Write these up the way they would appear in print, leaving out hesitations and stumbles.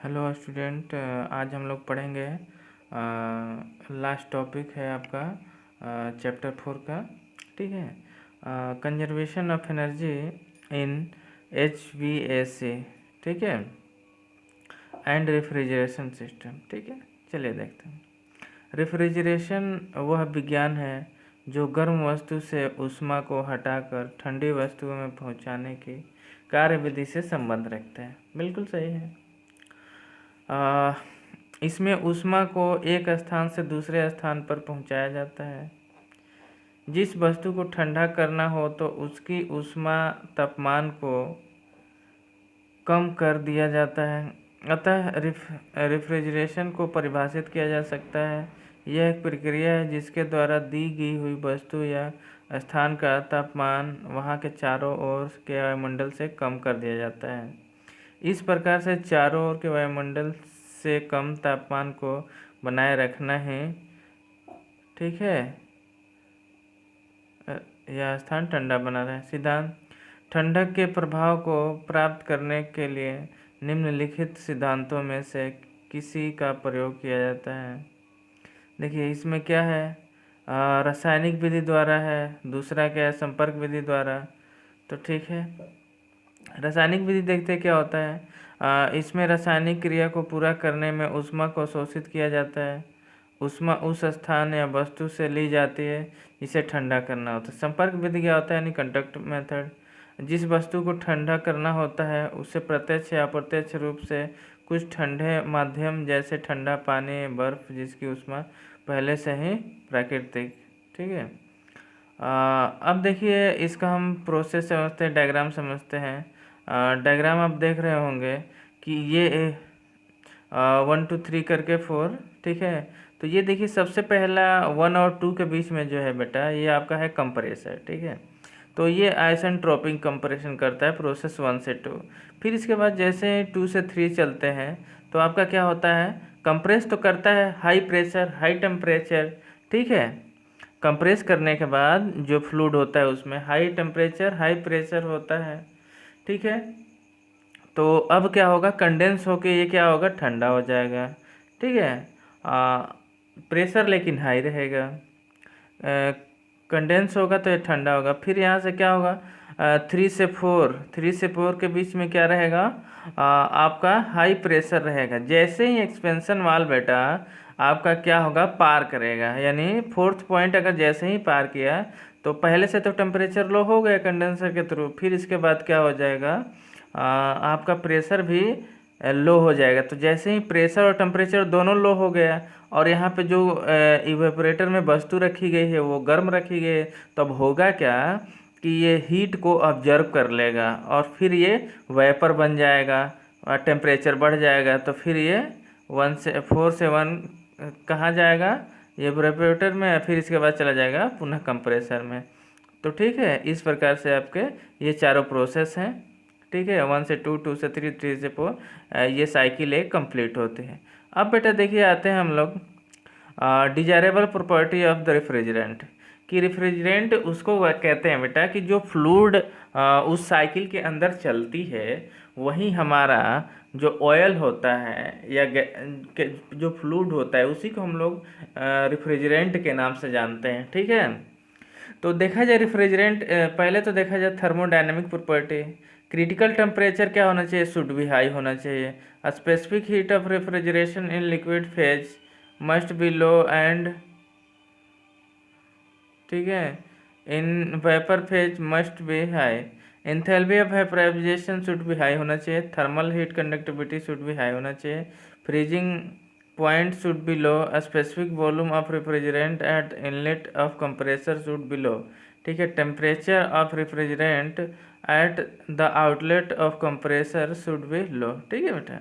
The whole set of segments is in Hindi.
हेलो स्टूडेंट, आज हम लोग पढ़ेंगे। लास्ट टॉपिक है आपका चैप्टर 4 का। ठीक है, conservation of energy in HVAC। ठीक है, एंड रेफ्रिजरेशन सिस्टम। ठीक है, चलिए देखते हैं। रेफ्रिजरेशन वह विज्ञान है जो गर्म वस्तु से ऊष्मा को हटाकर ठंडी वस्तुओं में पहुंचाने की कार्यविधि से संबंध रखता है। बिल्कुल सही है। इसमें ऊष्मा को एक स्थान से दूसरे स्थान पर पहुंचाया जाता है। जिस वस्तु को ठंडा करना हो तो उसकी ऊष्मा तापमान को कम कर दिया जाता है। अतः रेफ्रिजरेशन को परिभाषित किया जा सकता है। यह एक प्रक्रिया है जिसके द्वारा दी गई हुई वस्तु या स्थान का तापमान वहाँ के चारों ओर के वायुमंडल से कम कर दिया जाता है। इस प्रकार से चारों ओर के वायुमंडल से कम तापमान को बनाए रखना है। ठीक है, यह स्थान ठंडा बना रहे। सिद्धांत: ठंडक के प्रभाव को प्राप्त करने के लिए निम्नलिखित सिद्धांतों में से किसी का प्रयोग किया जाता है। देखिए इसमें क्या है, रासायनिक विधि द्वारा है, दूसरा क्या है, संपर्क विधि द्वारा। तो ठीक है, रासायनिक विधि देखते क्या होता है। इसमें रासायनिक क्रिया को पूरा करने में ऊष्मा को शोषित किया जाता है। ऊष्मा उस स्थान या वस्तु से ली जाती है जिसे ठंडा करना होता है। संपर्क विधि क्या होता है, यानी कंडक्ट मेथड। जिस वस्तु को ठंडा करना होता है उसे प्रत्यक्ष या अप्रत्यक्ष रूप से कुछ ठंडे माध्यम जैसे ठंडा पानी, बर्फ, जिसकी ऊष्मा पहले से ही प्राकृतिक। ठीक है, अब देखिए इसका हम प्रोसेस समझते हैं, डायग्राम समझते हैं। डायग्राम आप देख रहे होंगे कि ये 1 2 3 करके 4। ठीक है, तो ये देखिए सबसे पहला 1 और 2 के बीच में जो है बेटा, ये आपका है कंप्रेसर। ठीक है, तो ये आइसेंट्रोपिक कंप्रेशन करता है प्रोसेस 1 से 2। फिर इसके बाद जैसे 2 से 3 चलते हैं तो आपका क्या होता है, कंप्रेस तो करता है हाई प्रेशर हाई टेम्परेचर। ठीक है, कंप्रेस करने के बाद जो फ्लूइड होता है उसमें हाई टेम्परेचर हाई प्रेशर होता है। ठीक है, तो अब क्या होगा, कंडेंस होके ये क्या होगा, ठंडा हो जाएगा। ठीक है, प्रेशर लेकिन हाई रहेगा। कंडेंस होगा तो ये ठंडा होगा। फिर यहाँ से क्या होगा, 3 से 4 के बीच में क्या रहेगा, आपका हाई प्रेशर रहेगा। जैसे ही एक्सपेंशन वाल्व बेटा आपका क्या होगा, पार करेगा, यानी 4th पॉइंट अगर जैसे ही पार किया तो पहले से तो टेम्परेचर लो हो गया कंडेंसर के थ्रू। फिर इसके बाद क्या हो जाएगा, आपका प्रेशर भी लो हो जाएगा। तो जैसे ही प्रेशर और टेम्परेचर दोनों लो हो गया और यहाँ पे जो इवेपोरेटर में वस्तु रखी गई है वो गर्म रखी गई है, तब होगा क्या कि ये हीट को ऑब्जर्व कर लेगा और फिर ये वेपर बन जाएगा और टेम्परेचर बढ़ जाएगा। तो फिर ये 4 से 1 कहाँ जाएगा, ये इवेपोरेटर में, फिर इसके बाद चला जाएगा पुनः कंप्रेसर में। तो ठीक है, इस प्रकार से आपके ये चारों प्रोसेस हैं। ठीक है, 1 से 2, 2 से 3, 3 से 4, ये साइकिल एक कंप्लीट होती है। अब बेटा देखिए आते हैं हम लोग desirable property of the refrigerant. कि रेफ्रिजरेंट उसको कहते हैं बेटा कि जो फ्लूइड उस साइकिल के अंदर चलती है वही हमारा जो ऑयल होता है या जो फ्लूइड होता है उसी को हम लोग रेफ्रिजरेंट के नाम से जानते हैं। ठीक है, तो देखा जाए रेफ्रिजरेंट, पहले तो देखा जाए थर्मोडायनेमिक प्रॉपर्टी। क्रिटिकल टेम्परेचर क्या होना चाहिए, शुड भी हाई होना चाहिए। Specific heat of refrigeration in liquid phase must be low and, ठीक है, in vapour phase must be high. Enthalpy of vaporisation should भी हाई होना चाहिए। थर्मल हीट कंडक्टिविटी शुड भी हाई होना चाहिए। Freezing point should be low. Specific volume of refrigerant at inlet of compressor should be low. ठीक है, temperature of refrigerant at the outlet of compressor should be low. ठीक है बेटा,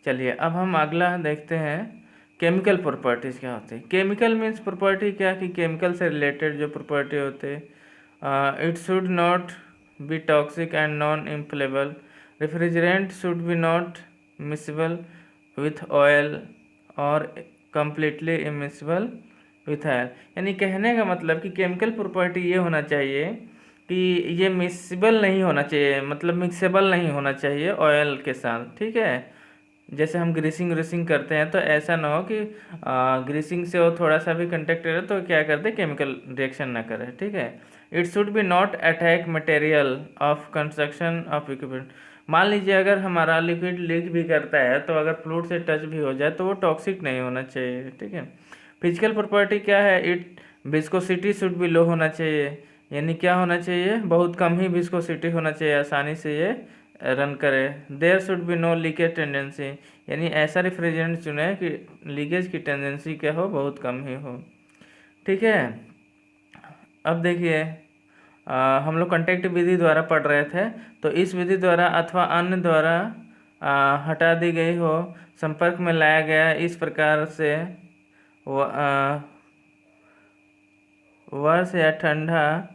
चलिए अब हम अगला देखते हैं केमिकल प्रॉपर्टीज़ क्या होती है। केमिकल मीन्स प्रॉपर्टी क्या, कि केमिकल से रिलेटेड जो प्रॉपर्टी होते हैं। It should not be toxic and non inflammable. Refrigerant should be not mixable with oil और कम्प्लीटली इमिसिबल विथ एयर। यानी कहने का मतलब कि केमिकल प्रॉपर्टी ये होना चाहिए कि ये मिक्सेबल नहीं होना चाहिए, मतलब मिक्सेबल नहीं होना चाहिए ऑयल के साथ। ठीक है, जैसे हम ग्रीसिंग करते हैं तो ऐसा ना हो कि ग्रीसिंग से वो थोड़ा सा भी कंटेक्ट करे तो क्या कर दे, केमिकल रिएक्शन ना करे, ठीक है। It should be not attack material of construction of equipment. मान लीजिए अगर हमारा लिक्विड लीक भी करता है तो अगर फ्लूइड से टच भी हो जाए तो वो टॉक्सिक नहीं होना चाहिए, ठीक है। फिजिकल प्रॉपर्टी क्या है, इट विस्कोसिटी शुड बी लो होना चाहिए, यानी क्या होना चाहिए, बहुत कम ही विस्कोसिटी होना चाहिए, आसानी से ये रन करे। There should be no leakage tendency, यानी ऐसा रेफ्रिजरेंट चुने कि लीकेज की टेंडेंसी क्या हो, बहुत कम ही हो, ठीक है। अब देखिए हम लोग कंटेक्ट विधि द्वारा पढ़ रहे थे, तो इस विधि द्वारा अथवा अन्य द्वारा हटा दी गई हो, संपर्क में लाया गया इस प्रकार से वर्ष या ठंडा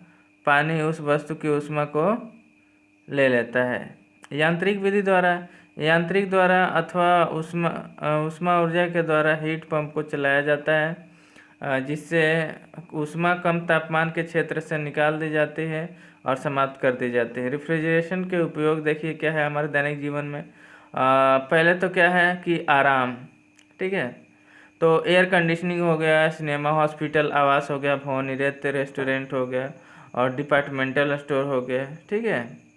पानी उस वस्तु की ऊष्मा को ले लेता है। यांत्रिक द्वारा अथवा ऊष्मा ऊर्जा के द्वारा हीट पंप को चलाया जाता है, जिससे ऊष्मा कम तापमान के क्षेत्र से निकाल दी जाती है और समाप्त कर दी जाती है। रेफ्रिजरेशन के उपयोग देखिए क्या है हमारे दैनिक जीवन में। पहले तो क्या है कि आराम, ठीक है, तो एयर कंडीशनिंग हो गया, सिनेमा, हॉस्पिटल, आवास हो गया, भवन, नृत्य, रेस्टोरेंट हो गया और डिपार्टमेंटल स्टोर हो गया, ठीक है,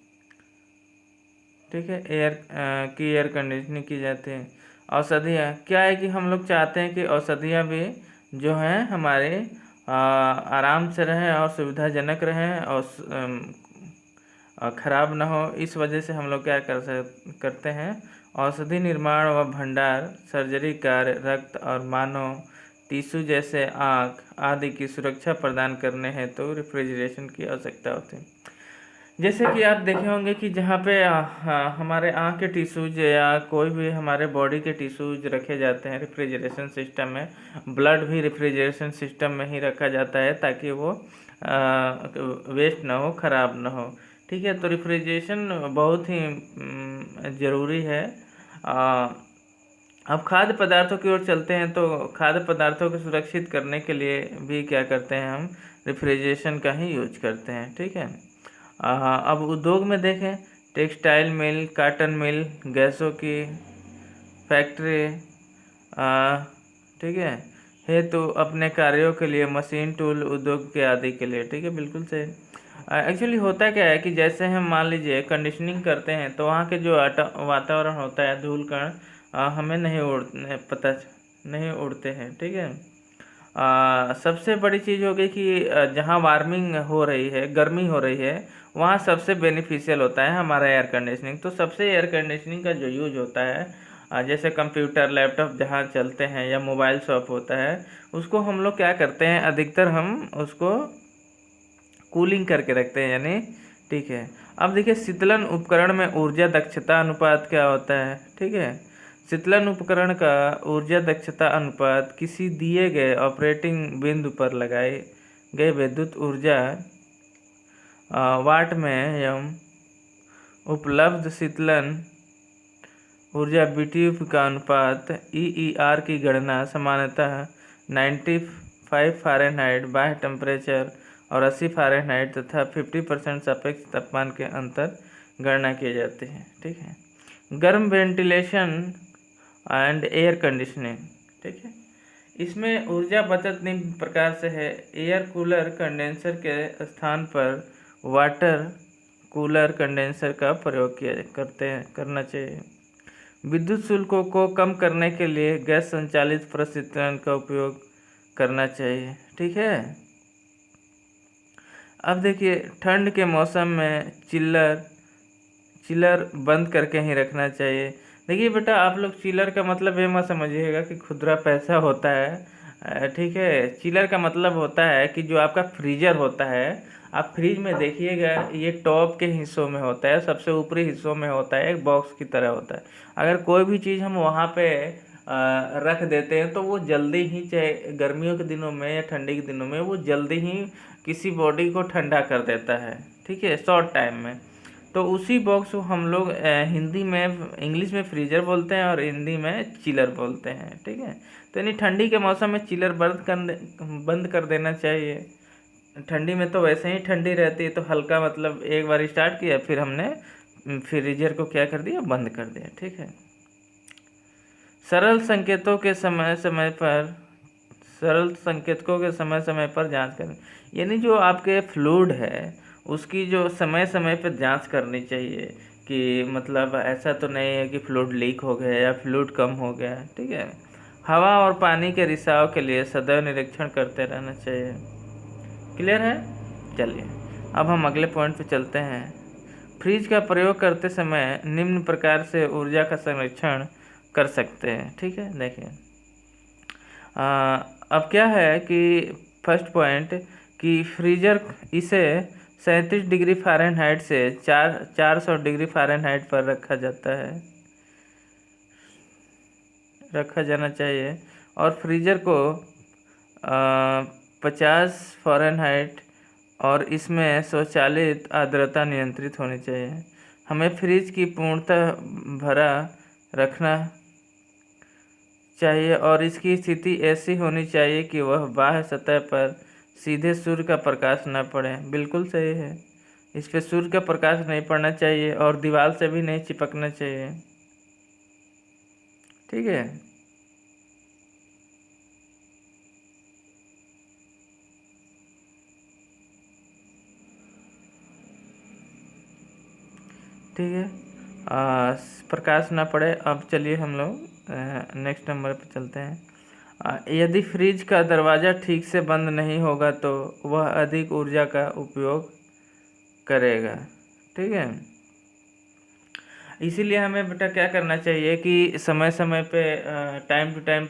ठीक है। एयर कंडीशनिंग की जाती है। औषधियाँ क्या है कि हम लोग चाहते हैं कि औषधियाँ भी जो हैं हमारे आराम से रहें और सुविधाजनक रहें और ख़राब ना हो, इस वजह से हम लोग क्या करते हैं, औषधि निर्माण व भंडार, सर्जरी कार्य, रक्त और मानव टिश्यू जैसे आँख आदि की सुरक्षा प्रदान करने हेतु रेफ्रिजरेशन की आवश्यकता होती है। जैसे कि आप देखे होंगे कि जहाँ पे हमारे आँख के टिश्यूज या कोई भी हमारे बॉडी के टिश्यूज रखे जाते हैं रेफ्रिजरेशन सिस्टम में, ब्लड भी रेफ्रिजरेशन सिस्टम में ही रखा जाता है ताकि वो वेस्ट ना हो, ख़राब ना हो, ठीक है। तो रेफ्रिजरेशन बहुत ही ज़रूरी है। अब खाद्य पदार्थों की ओर चलते हैं, तो खाद्य पदार्थों को सुरक्षित करने के लिए भी क्या करते हैं, हम रेफ्रिजरेशन का ही यूज करते हैं, ठीक है। अब उद्योग में देखें, टेक्सटाइल मिल, काटन मिल, गैसों की फैक्ट्री, ठीक है, हेतु अपने कार्यों के लिए मशीन, टूल, उद्योग के आदि के लिए, ठीक है, बिल्कुल सही। एक्चुअली होता क्या है कि जैसे हम मान लीजिए कंडीशनिंग करते हैं तो वहाँ के जो वातावरण होता है, धूल कण हमें नहीं उड़ते हैं, ठीक है। सबसे बड़ी चीज़ हो गई कि जहाँ वार्मिंग हो रही है, गर्मी हो रही है, वहाँ सबसे बेनिफिशियल होता है हमारा एयर कंडीशनिंग। तो सबसे एयर कंडीशनिंग का जो यूज होता है, जैसे कंप्यूटर, लैपटॉप जहाँ चलते हैं या मोबाइल शॉप होता है, उसको हम लोग क्या करते हैं, अधिकतर हम उसको कूलिंग करके रखते हैं, यानी, ठीक है। अब देखिए शीतलन उपकरण में ऊर्जा दक्षता अनुपात क्या होता है, ठीक है। शीतलन उपकरण का ऊर्जा दक्षता अनुपात किसी दिए गए ऑपरेटिंग बिंदु पर लगाए गए विद्युत ऊर्जा वाट में एवं उपलब्ध शीतलन ऊर्जा BTU का अनुपात EER की गणना सामान्यतः 95 फ़ारेनहाइट बाह्य टेम्परेचर और 80 फ़ारेनहाइट तथा 50% सापेक्ष तापमान के अंतर गणना किए जाते हैं, ठीक है। गर्म वेंटिलेशन एंड एयर कंडीशनिंग, ठीक है, इसमें ऊर्जा बचत निम्न प्रकार से है। एयर कूलर कंडेंसर के स्थान पर वाटर कूलर कंडेंसर का प्रयोग करना चाहिए। विद्युत शुल्कों को कम करने के लिए गैस संचालित प्रशीतन का उपयोग करना चाहिए, ठीक है। अब देखिए ठंड के मौसम में चिलर बंद करके ही रखना चाहिए। देखिए बेटा, आप लोग चिलर का मतलब ये मत समझिएगा कि खुदरा पैसा होता है, ठीक है। चिलर का मतलब होता है कि जो आपका फ्रीजर होता है, आप फ्रिज में देखिएगा, ये टॉप के हिस्सों में होता है, सबसे ऊपरी हिस्सों में होता है, एक बॉक्स की तरह होता है। अगर कोई भी चीज़ हम वहाँ पे रख देते हैं तो वो जल्दी ही, चाहे गर्मियों के दिनों में या ठंडी के दिनों में, वो जल्दी ही किसी बॉडी को ठंडा कर देता है, ठीक है, शॉर्ट टाइम में। तो उसी बॉक्स को हम लोग हिंदी में, इंग्लिश में फ्रीजर बोलते हैं और हिंदी में चिलर बोलते हैं, ठीक है। तो यानी ठंडी के मौसम में चिलर बंद कर देना चाहिए। ठंडी में तो वैसे ही ठंडी रहती है, तो हल्का मतलब एक बार स्टार्ट किया, फिर हमने फ्रीजर को क्या कर दिया, बंद कर दिया, ठीक है। सरल संकेतों के समय समय पर जांच करें। यानी जो आपके फ्लूइड है उसकी जो समय समय पर जांच करनी चाहिए कि मतलब ऐसा तो नहीं है कि फ्लूइड लीक हो गया या फ्लूइड कम हो गया, ठीक है। हवा और पानी के रिसाव के लिए सदैव निरीक्षण करते रहना चाहिए। क्लियर है? चलिए अब हम अगले पॉइंट पे चलते हैं। फ्रिज का प्रयोग करते समय निम्न प्रकार से ऊर्जा का संरक्षण कर सकते हैं, ठीक है। देखिए अब क्या है कि फर्स्ट पॉइंट कि फ्रीजर इसे 37 डिग्री फ़ारेनहाइट से 400 डिग्री फ़ारेनहाइट पर रखा जाना चाहिए और फ्रीजर को 50 फ़ारेनहाइट और इसमें स्वचालित आर्द्रता नियंत्रित होनी चाहिए। हमें फ्रिज की पूर्णतः भरा रखना चाहिए और इसकी स्थिति ऐसी होनी चाहिए कि वह बाह्य सतह पर सीधे सूर्य का प्रकाश न पड़े। बिल्कुल सही है, इस पे सूर्य का प्रकाश नहीं पड़ना चाहिए और दीवार से भी नहीं चिपकना चाहिए, ठीक है। ठीक है, प्रकाश ना पड़े। अब चलिए हम लोग नेक्स्ट नंबर पे चलते हैं। यदि फ्रिज का दरवाज़ा ठीक से बंद नहीं होगा तो वह अधिक ऊर्जा का उपयोग करेगा, ठीक है। इसीलिए हमें बेटा क्या करना चाहिए कि समय समय पे time to time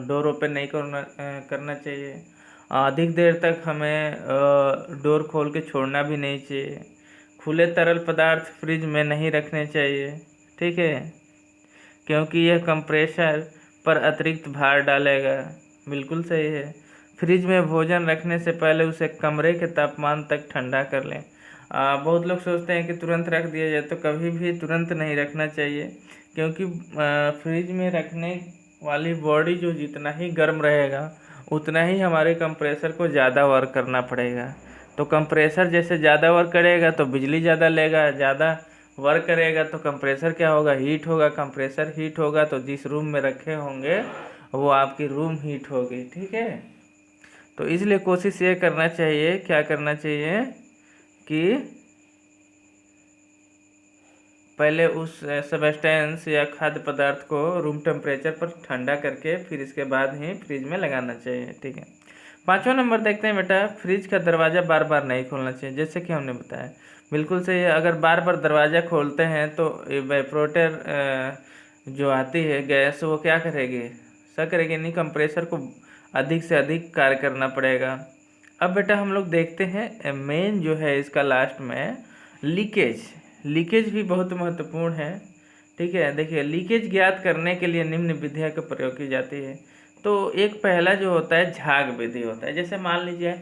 door open नहीं करना चाहिए। अधिक देर तक हमें डोर खोल के छोड़ना भी नहीं चाहिए। खुले तरल पदार्थ फ्रिज में नहीं रखने चाहिए, ठीक है, क्योंकि यह कंप्रेसर पर अतिरिक्त भार डालेगा। बिल्कुल सही है। फ्रिज में भोजन रखने से पहले उसे कमरे के तापमान तक ठंडा कर लें। बहुत लोग सोचते हैं कि तुरंत रख दिया जाए, तो कभी भी तुरंत नहीं रखना चाहिए, क्योंकि फ्रिज में रखने वाली बॉडी जो जितना ही गर्म रहेगा उतना ही हमारे कंप्रेसर को ज़्यादा वर्क करना पड़ेगा। तो कंप्रेसर जैसे ज़्यादा वर्क करेगा तो बिजली ज़्यादा लेगा, ज़्यादा वर्क करेगा तो कंप्रेसर क्या होगा, हीट होगा। कंप्रेसर हीट होगा तो जिस रूम में रखे होंगे वो आपकी रूम हीट होगी, ठीक है। तो इसलिए कोशिश ये करना चाहिए, क्या करना चाहिए कि पहले उस सब्सटेंस या खाद्य पदार्थ को रूम टेम्परेचर पर ठंडा करके फिर इसके बाद ही फ्रिज में लगाना चाहिए, ठीक है। 5वां नंबर देखते हैं बेटा, फ्रिज का दरवाज़ा बार बार नहीं खोलना चाहिए, जैसे कि हमने बताया। बिल्कुल सही है। अगर बार बार दरवाज़ा खोलते हैं तो इवेपोरेटर जो आती है गैस, वो क्या करेगी, क्या करेगी, नहीं, कंप्रेसर को अधिक से अधिक कार्य करना पड़ेगा। अब बेटा हम लोग देखते हैं मेन जो है इसका लास्ट में लीकेज भी बहुत महत्वपूर्ण है, ठीक है। देखिए लीकेज ज्ञात करने के लिए निम्न विधियाँ का प्रयोग की जाती है। तो एक पहला जो होता है झाग विधि होता है। जैसे मान लीजिए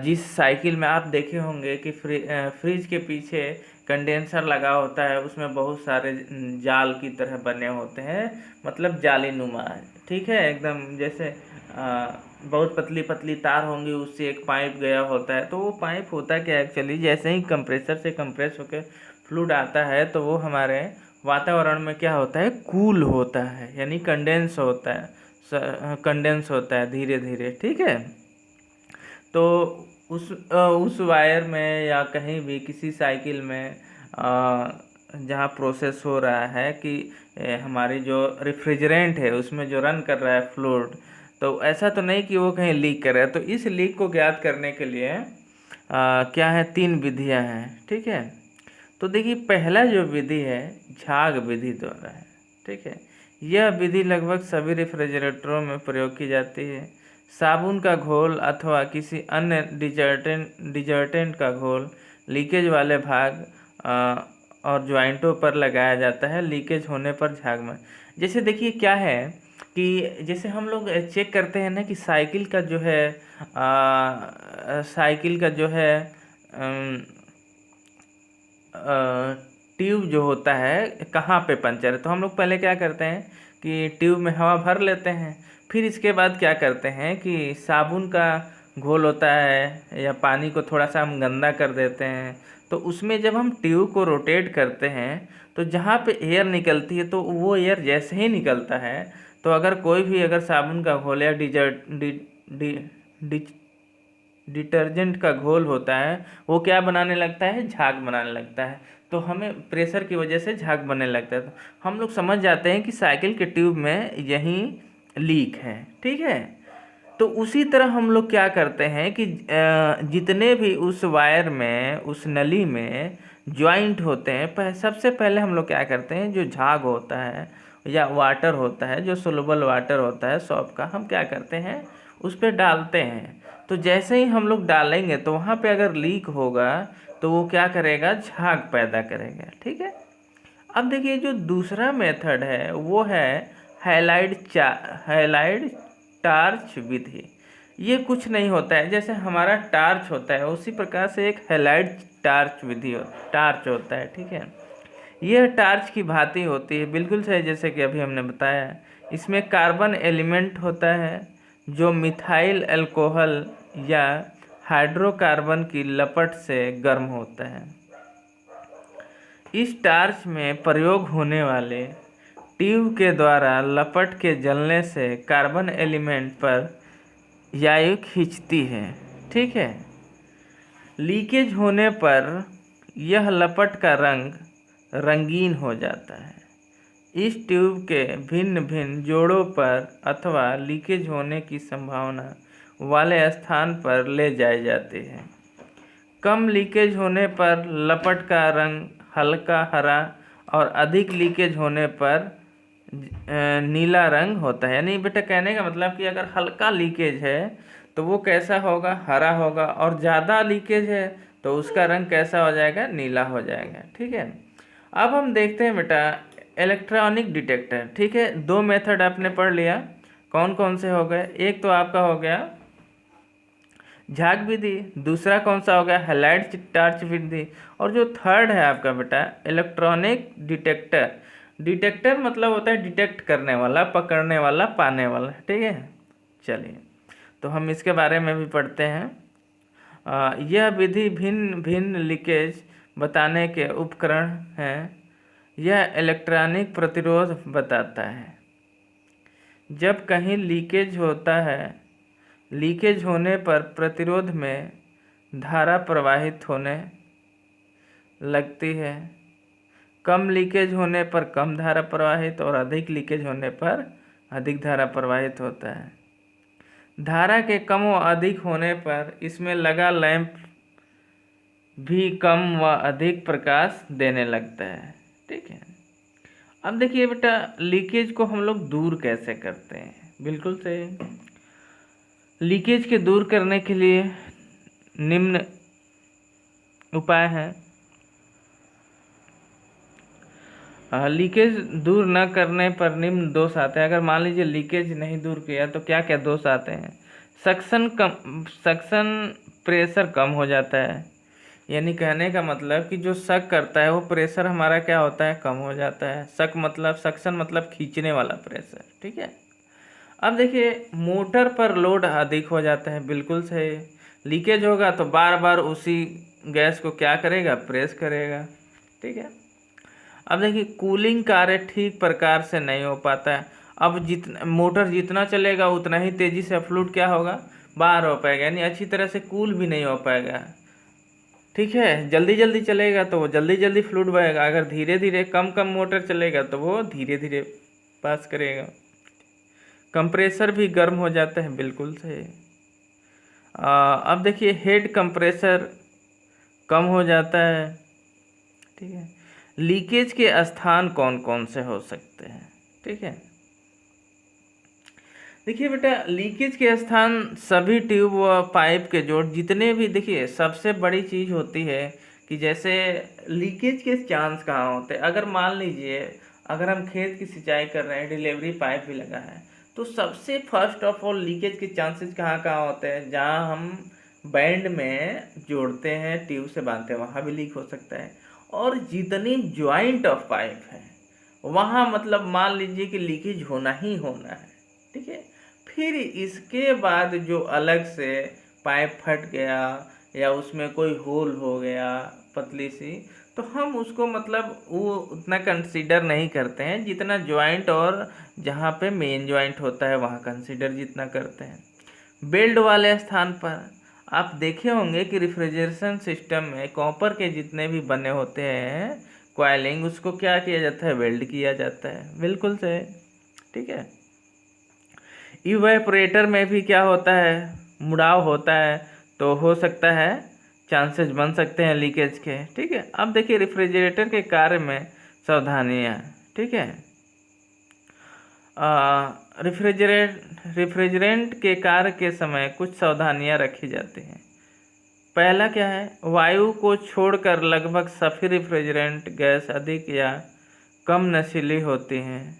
जिस साइकिल में आप देखे होंगे कि फ्रिज के पीछे कंडेंसर लगा होता है, उसमें बहुत सारे जाल की तरह बने होते हैं, मतलब जाली नुमा, ठीक है, एकदम जैसे बहुत पतली पतली तार होंगी, उससे एक पाइप गया होता है। तो वो पाइप होता क्या है एक्चुअली, जैसे ही कंप्रेसर से कंप्रेस होकर फ्लूइड आता है तो वो हमारे वातावरण में क्या होता है, कूल होता है, यानी कंडेंस होता है धीरे धीरे, ठीक है। तो उस वायर में या कहीं भी किसी साइकिल में जहाँ प्रोसेस हो रहा है कि हमारी जो रेफ्रिजरेंट है उसमें जो रन कर रहा है फ्लूइड, तो ऐसा तो नहीं कि वो कहीं लीक कर रहा है। तो इस लीक को ज्ञात करने के लिए क्या है, 3 विधियां हैं, ठीक है। तो देखिए पहला जो विधि है झाग विधि द्वारा है, ठीक है। यह विधि लगभग सभी रेफ्रिजरेटरों में प्रयोग की जाती है। साबुन का घोल अथवा किसी अन्य डिटर्जेंट का घोल लीकेज वाले भाग और ज्वाइंटों पर लगाया जाता है लीकेज होने पर झाग में। जैसे देखिए क्या है कि जैसे हम लोग चेक करते हैं ना कि साइकिल का जो है ट्यूब जो होता है कहाँ पे पंचर है, तो हम लोग पहले क्या करते हैं कि ट्यूब में हवा भर लेते हैं, फिर इसके बाद क्या करते हैं कि साबुन का घोल होता है या पानी को थोड़ा सा हम गंदा कर देते हैं, तो उसमें जब हम ट्यूब को रोटेट करते हैं तो जहाँ पे एयर निकलती है तो वो एयर जैसे ही निकलता है तो अगर कोई भी अगर साबुन का घोल या डिटर्जेंट का घोल होता है, वो क्या बनाने लगता है, झाग बनाने लगता है। तो हमें प्रेशर की वजह से झाग बनने लगता है। तो हम लोग समझ जाते हैं कि साइकिल के ट्यूब में यही लीक है, ठीक है। तो उसी तरह हम लोग क्या करते हैं कि जितने भी उस वायर में, उस नली में ज्वाइंट होते हैं, सबसे पहले हम लोग क्या करते हैं, जो झाग होता है या वाटर होता है, जो सोलुबल वाटर होता है सॉप का, हम क्या करते हैं, उस पर डालते हैं। तो जैसे ही हम लोग डालेंगे तो वहाँ पे अगर लीक होगा तो वो क्या करेगा, झाग पैदा करेगा, ठीक है। अब देखिए जो दूसरा मेथड है वो है हैलाइड टार्च विधि। ये कुछ नहीं होता है, जैसे हमारा टार्च होता है उसी प्रकार से एक हैलाइड टार्च होता है, ठीक है। यह टार्च की भांति होती है, बिल्कुल सही, जैसे कि अभी हमने बताया। इसमें कार्बन एलिमेंट होता है जो मिथाइल अल्कोहल या हाइड्रोकार्बन की लपट से गर्म होता है। इस टार्च में प्रयोग होने वाले ट्यूब के द्वारा लपट के जलने से कार्बन एलिमेंट पर वायु खींचती है, ठीक है। लीकेज होने पर यह लपट का रंग रंगीन हो जाता है। इस ट्यूब के भिन्न भिन्न जोड़ों पर अथवा लीकेज होने की संभावना वाले स्थान पर ले जाए जाते हैं। कम लीकेज होने पर लपट का रंग हल्का हरा और अधिक लीकेज होने पर नीला रंग होता है। यानी बेटा कहने का मतलब कि अगर हल्का लीकेज है तो वो कैसा होगा, हरा होगा, और ज़्यादा लीकेज है तो उसका रंग कैसा हो जाएगा, नीला हो जाएगा, ठीक है। अब हम देखते हैं बेटा इलेक्ट्रॉनिक डिटेक्टर, ठीक है। दो मेथड आपने पढ़ लिया, कौन कौन से हो गए, एक तो आपका हो गया झाग विधि, दूसरा कौन सा हो गया, हैलाइड टार्च विधि, और जो थर्ड है आपका बेटा इलेक्ट्रॉनिक डिटेक्टर। डिटेक्टर मतलब होता है डिटेक्ट करने वाला, पकड़ने वाला, पाने वाला, ठीक है। चलिए तो हम इसके बारे में भी पढ़ते हैं। यह विधि भिन्न भिन्न लीकेज बताने के उपकरण हैं। यह इलेक्ट्रॉनिक प्रतिरोध बताता है। जब कहीं लीकेज होता है, लीकेज होने पर प्रतिरोध में धारा प्रवाहित होने लगती है। कम लीकेज होने पर कम धारा प्रवाहित और अधिक लीकेज होने पर अधिक धारा प्रवाहित होता है। धारा के कम व अधिक होने पर इसमें लगा लैंप भी कम व अधिक प्रकाश देने लगता है, ठीक है। अब देखिए बेटा लीकेज को हम लोग दूर कैसे करते हैं, बिल्कुल सही। लीकेज के दूर करने के लिए निम्न उपाय हैं। लीकेज दूर न करने पर निम्न दोष आते हैं। अगर मान लीजिए लीकेज नहीं दूर किया तो क्या क्या दोष आते हैं। सक्शन प्रेशर कम हो जाता है। यानी कहने का मतलब कि जो सक करता है वो प्रेशर हमारा क्या होता है, कम हो जाता है। सक्शन मतलब खींचने वाला प्रेशर, ठीक है। अब देखिए मोटर पर लोड अधिक हो जाता है, बिल्कुल सही। लीकेज होगा तो बार बार उसी गैस को क्या करेगा, प्रेस करेगा, ठीक है। अब देखिए कूलिंग कार्य ठीक प्रकार से नहीं हो पाता है। अब मोटर जितना चलेगा उतना ही तेज़ी से फ्लूइड क्या होगा, बाहर हो पाएगा, यानी अच्छी तरह से कूल भी नहीं हो पाएगा, ठीक है। जल्दी जल्दी चलेगा तो वो जल्दी जल्दी फ्लूइड बहेगा, अगर धीरे धीरे कम कम मोटर चलेगा तो वो धीरे धीरे पास करेगा। कंप्रेसर भी गर्म हो जाता है, बिल्कुल सही। अब देखिए हेड कंप्रेसर कम हो जाता है, ठीक है। लीकेज के स्थान कौन कौन से हो सकते हैं, ठीक है। देखिए बेटा लीकेज के स्थान सभी ट्यूब व पाइप के जोड़ जितने भी, देखिए सबसे बड़ी चीज़ होती है कि जैसे लीकेज के चांस कहाँ होते हैं। अगर मान लीजिए अगर हम खेत की सिंचाई कर रहे हैं, डिलीवरी पाइप भी लगा है, तो सबसे फर्स्ट ऑफ ऑल लीकेज के चांसेस कहाँ कहाँ होते हैं, जहाँ हम बैंड में जोड़ते हैं, ट्यूब से बांधते हैं, वहाँ भी लीक हो सकता है। और जितनी ज्वाइंट ऑफ पाइप है वहाँ मतलब मान लीजिए कि लीकेज होना ही होना है, ठीक है। फिर इसके बाद जो अलग से पाइप फट गया या उसमें कोई होल हो गया पतली सी, तो हम उसको मतलब वो उतना कंसीडर नहीं करते हैं जितना जॉइंट और जहाँ पे मेन जॉइंट होता है वहाँ कंसीडर जितना करते हैं। बेल्ट वाले स्थान पर आप देखे होंगे कि रेफ्रिजरेशन सिस्टम में कॉपर के जितने भी बने होते हैं कॉइलिंग, उसको क्या किया जाता है, वेल्ड किया जाता है। बिल्कुल सही, ठीक है। इवेपोरेटर में भी क्या होता है, मुड़ाव होता है, तो हो सकता है चांसेस बन सकते हैं लीकेज के, ठीक है। अब देखिए रेफ्रिजरेटर के कार्य में सावधानियाँ, ठीक है। रेफ्रिजरेंट के कार्य के समय कुछ सावधानियाँ रखी जाती हैं। पहला क्या है, वायु को छोड़कर लगभग सभी रेफ्रिजरेंट गैस अधिक या कम नशीली होती हैं,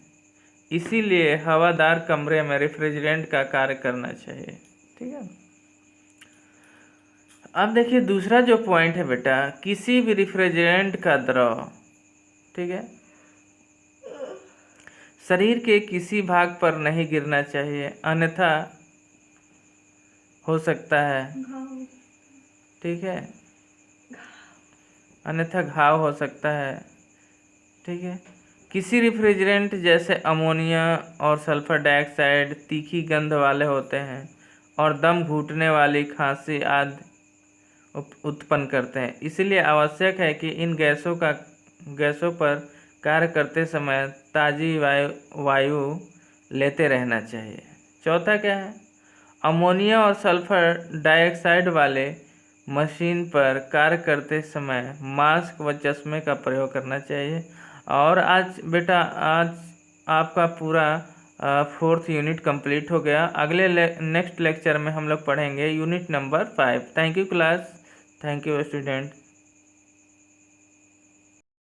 इसीलिए हवादार कमरे में रेफ्रिजरेंट का कार्य करना चाहिए, ठीक है। अब देखिए दूसरा जो पॉइंट है बेटा, किसी भी रेफ्रिजरेंट का द्रव, ठीक है, शरीर के किसी भाग पर नहीं गिरना चाहिए, अन्यथा हो सकता है, ठीक है, अन्यथा घाव हो सकता है, ठीक है। किसी रेफ्रिजरेंट जैसे अमोनिया और सल्फर डाइऑक्साइड तीखी गंध वाले होते हैं और दम घुटने वाली खांसी आदि उत्पन्न करते हैं, इसलिए आवश्यक है कि इन गैसों पर कार्य करते समय ताज़ी वायु लेते रहना चाहिए। चौथा क्या है, अमोनिया और सल्फर डाइऑक्साइड वाले मशीन पर कार्य करते समय मास्क व चश्मे का प्रयोग करना चाहिए। और आज बेटा आज आपका पूरा 4th यूनिट कंप्लीट हो गया। अगले नेक्स्ट लेक्चर में हम लोग पढ़ेंगे unit number 5। Thank you class, thank you student.